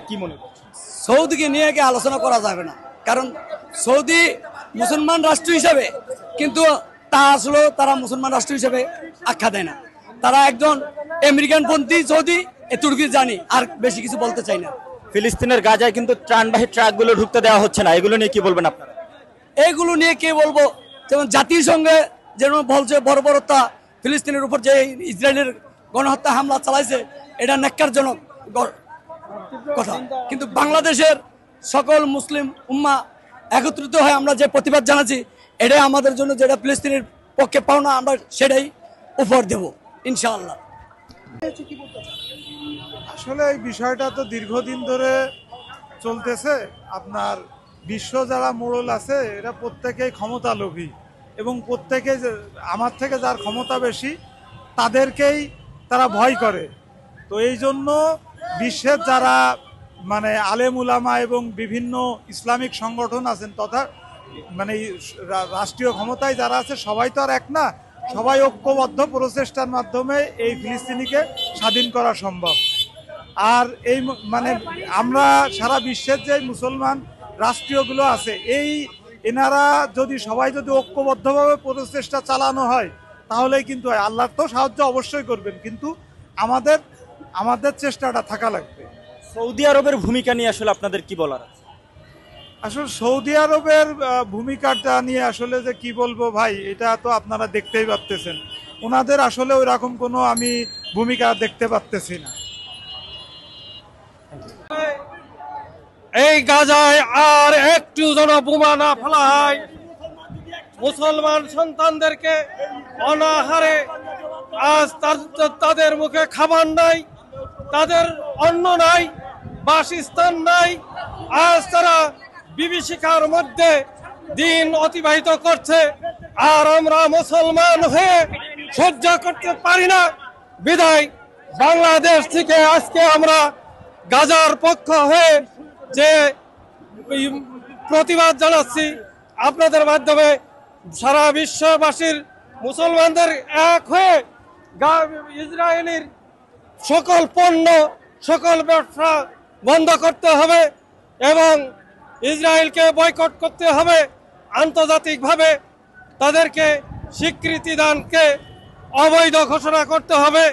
কি মনে করছেন? সৌদিকে নিয়ে কি আলোচনা করা যাবে না, কারণ সৌদি মুসলমান রাষ্ট্র হিসেবে, কিন্তু তা আসলে তারা মুসলমান রাষ্ট্র হিসেবে আখ্যা দেয় না। তারা একজন আমেরিকানপন্থী সৌদি, এতটুকু জানি, আর বেশি কিছু বলতে চাই না। ফিলিস্তিনের গাজায় কিন্তু ত্রাণবাহী ট্রাকগুলো ঢুকতে দেওয়া হচ্ছে না, এগুলো নিয়ে কি বলবেন আপনারা? এইগুলো নিয়ে কে বলবো? যেমন জাতিসংঘে যেমন বলছে বর্বরতা, ফিলিস্তিনের উপর যে ইসরায়েলের গণহত্যা হামলা চালাইছে, এটা ন্যাক্কারজনক কথা। কিন্তু বাংলাদেশের সকল মুসলিম উম্মা একত্রিত হয়ে আমরা যে প্রতিবাদ জানাচ্ছি, এটাই আমাদের জন্য, যেটা ফিলিস্তিনের পক্ষে পাওনা, আমরা সেটাই উপহার দেব ইনশাআল্লাহ। আসলে এই বিষয়টা তো দীর্ঘদিন ধরে চলতেছে। আপনার বিশ্ব যারা মোড়ল আছে এরা প্রত্যেকেই ক্ষমতালোভী, এবং প্রত্যেকে আমার থেকে যার ক্ষমতা বেশি তাদেরকেই তারা ভয় করে। তো এই জন্য বিশ্বের যারা মানে আলেম উলামা এবং বিভিন্ন ইসলামিক সংগঠন আছেন, তথা মানে রাষ্ট্রীয় ক্ষমতায় যারা আছে, সবাই তো আর এক না, সবাই ঐক্যবদ্ধ প্রচেষ্টার মাধ্যমে এই ফিলিস্তিনিকে স্বাধীন করা সম্ভব। আর এই মানে আমরা সারা বিশ্বের যে মুসলমান রাষ্ট্রগুলো আছে, এনারা যদি সবাই যদি ঐক্যবদ্ধভাবে প্রচেষ্টা চালানো হয় তাহলেই কিন্তু হয়। আল্লাহ তো সাহায্য অবশ্যই করবেন, কিন্তু আমাদের চেষ্টাটা থাকা লাগবে। সৌদি আরবের ভূমিকা নিয়ে আসলে আপনাদের কি বলার আছে? আসলে সৌদি আরবের ভূমিকাটা নিয়ে আসলে যে কি বলবো ভাই, এটা তো আপনারা দেখতেই পাচ্ছেন। ওনাদের আসলে ওই রকম কোনো আমি ভূমিকা দেখতে পাচ্ছি না। এই গাজায় আর একটু যেন বোমা না ফেলা হয়, মুসলমান সন্তানদেরকে অনাহারে আজ তাদের মুখে খাবার নাই, তাদের অন্ন নাই, বাসস্থান নাই। আজ তারা বিভীষিকার মধ্যে দিন অতিবাহিত করছে, আর আমরা মুসলমান হয়ে সহ্য করতে পারি না। বিদায় বাংলাদেশ থেকে আজকে আমরা গাজার পক্ষ হয়ে যে প্রতিবাদ জানাচ্ছি, আপনাদের মাধ্যমে সারা বিশ্ববাসীর মুসলমানদের এক হয়ে ইসরায়েলের সকল পণ্য, সকল ব্যবসা বন্ধ করতে হবে এবং ইসরায়েলকে বয়কট করতে হবে। আন্তর্জাতিকভাবে তাদেরকে স্বীকৃতি দানকে অবৈধ ঘোষণা করতে হবে।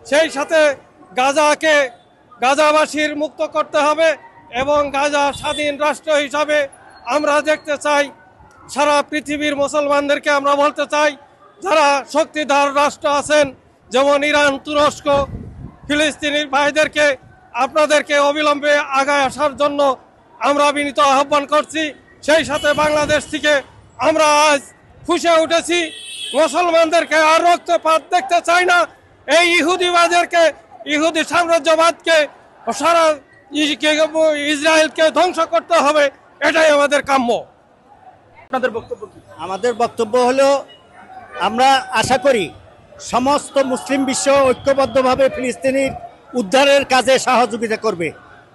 সেই সাথে গাজাবাসীর মুক্ত করতে হবে এবং গাজা স্বাধীন রাষ্ট্র হিসাবে আমরা দেখতে চাই। সারা পৃথিবীর মুসলমানদেরকে আমরা বলতে চাই, যারা শক্তিধর রাষ্ট্র আছেন যেমন ইরান, তুরস্ক, ফিলিস্তিনি ভাইদেরকে আপনাদেরকে অবিলম্বে আগায় আসার জন্য আমরা বিনীত আহ্বান করছি। সেই সাথে বাংলাদেশ থেকে আমরা আজ ফুঁসে উঠেছি, মুসলমানদেরকে আর রক্তপাত দেখতে চাই না। এই ইহুদিবাদেরকে, ইহুদি সাম্রাজ্যবাদকে, সারা ইসরায়েলকে ধ্বংস করতে হবে, এটাই আমাদের কাম্য। আপনাদের বক্তব্য কি? আমাদের বক্তব্য হলো, আমরা আশা করি সমস্ত মুসলিম বিশ্ব ঐক্যবদ্ধভাবে ফিলিস্তিনির উদ্ধারের কাজে সহযোগিতা করবে।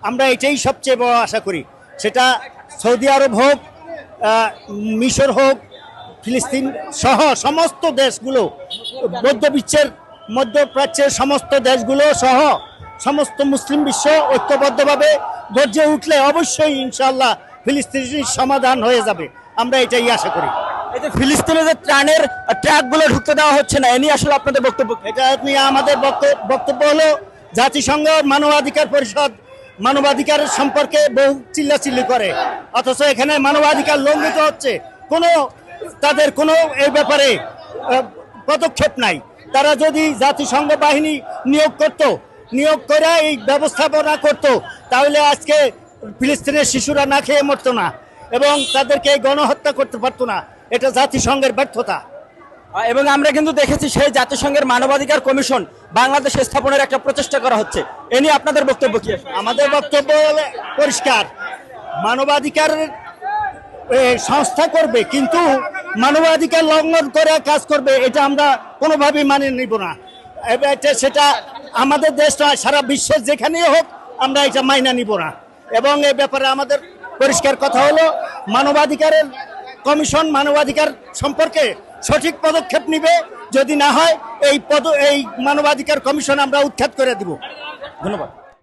আমরা এটাই সবচেয়ে বড় আশা করি। সেটা সৌদি আরব হোক, মিশর হোক, ফিলিস্তিন সহ সমস্ত দেশগুলো, মধ্যপ্রাচ্যের সমস্ত দেশগুলো সহ সমস্ত মুসলিম বিশ্ব ঐক্যবদ্ধভাবে গর্জে উঠলে অবশ্যই ইনশাআল্লাহ ফিলিস্তিনের সমাধান হয়ে যাবে। আমরা এটাই আশা করি। এই যে ফিলিস্তিনে যে ত্রাণের ট্রাকগুলো ঢুকতে দেওয়া হচ্ছে না, এ নিয়ে আসলে আপনাদের বক্তব্য? এটা নিয়ে আমাদের বক্তব্য হলো, জাতিসংঘ মানবাধিকার পরিষদ মানবাধিকারের সম্পর্কে বহু চিল্লাচিল্লি করে, অথচ এখানে মানবাধিকার লঙ্ঘিত হচ্ছে। তাদের কোনো এই ব্যাপারে পদক্ষেপ নাই। তারা যদি জাতিসংঘ বাহিনী নিয়োগ করে এই ব্যবস্থাপনা করত, তাহলে আজকে ফিলিস্তিনের শিশুরা না খেয়ে মরতো না এবং তাদেরকে গণহত্যা করতে পারতো না। এটা জাতিসংঘের ব্যর্থতা। এবং আমরা কিন্তু দেখেছি সেই জাতিসংঘের মানবাধিকার কমিশন বাংলাদেশে স্থাপনের একটা প্রচেষ্টা করা হচ্ছে। এ নিয়ে আপনাদের বক্তব্য কি? আমাদের বক্তব্য পরিষ্কার, মানবাধিকার সংস্থা করবে, কিন্তু মানবাধিকার লঙ্ঘন করে কাজ করবে, এটা আমরা কোনোভাবেই মানে নিব না। সেটা আমাদের দেশ নয়, সারা বিশ্বের যেখানেই হোক আমরা এটা মাইনা নিব না। এবং এই ব্যাপারে আমাদের পরিষ্কার কথা হলো, মানবাধিকারের কমিশন মানবাধিকার সম্পর্কে সঠিক পদক্ষেপ নিবে। যদি না হয় এই মানবাধিকার কমিশন আমরা উৎখাত করে দিব। ধন্যবাদ।